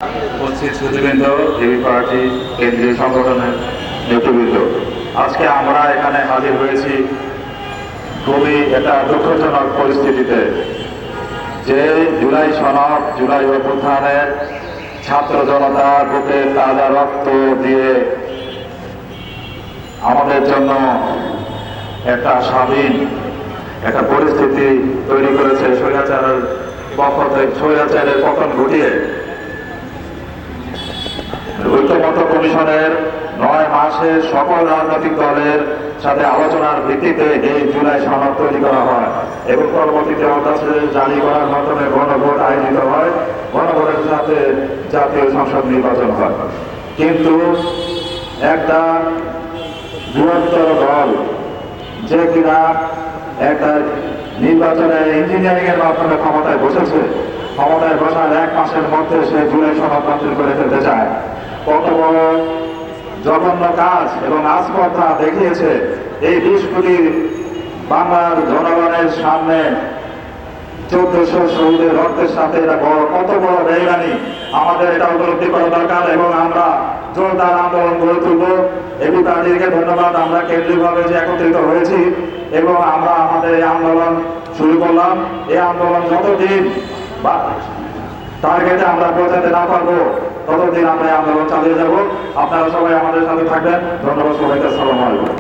উপস্থিত সুধীবৃন্দ, AB party কেন্দ্রীয় সংগঠনের নেতৃবৃন্দ, আজকে আমরা এখানে হাজির হয়েছি খুবই একটা দুঃখজনক পরিস্থিতিতে। যে জুলাই সনদ, জুলাই অভ্যুত্থানের ছাত্র জনতার বুকে তাজা রক্ত দিয়ে আমাদের জন্য একটা স্বাধীন একটা পরিস্থিতি তৈরি করেছে স্বৈরাচারের পক্ষ থেকে, স্বৈরাচারের পতন ঘটিয়ে ঐক্যমত্য কমিশনের 9 মাসে সকল রাজনৈতিক দলের সাথে আলোচনার ভিত্তিতে এই জুলাই সনদ তৈরি করা হয় এবং পরবর্তীতে জারি করার মাধ্যমে গণভোট আয়োজিত হয়। গণভোটের সাথে জাতীয় সংসদ নির্বাচন হয়। কিন্তু একটা বৃহত্তর দল যে কিনা একটা নির্বাচনে ইঞ্জিনিয়ারিং এর মাধ্যমে ক্ষমতায় বসেছে, ক্ষমতায় বসার 1 মাসের মধ্যে সে জুলাই সনদ বাতিল করে ফেলতে চায়। কত বড় জঘন্য কাজ এবং আস্পর্ধা দেখিয়েছে এই 20 কোটি বাংলার জনগণের সামনে। 1400 শহীদের রক্তের সাথে এটা কত বড় বেইমানি, আমাদের এটা উপলব্ধি করা দরকার এবং আমরা জোরদার আন্দোলন গড়ে তুলব। এবি পার্টিকে ধন্যবাদ, আমরা কেন্দ্রীয়ভাবে যে একত্রিত হয়েছি এবং আমরা আমাদের এই আন্দোলন শুরু করলাম। এই আন্দোলন যতদিন টার্গেটে আমরা পৌঁছাতে না পারবো ততদিন আমরা এই আন্দোলন চালিয়ে যাব। আপনারা সবাই আমাদের সাথে থাকবেন। ধন্যবাদ সবাইকে। আসসালামু আলাইকুম।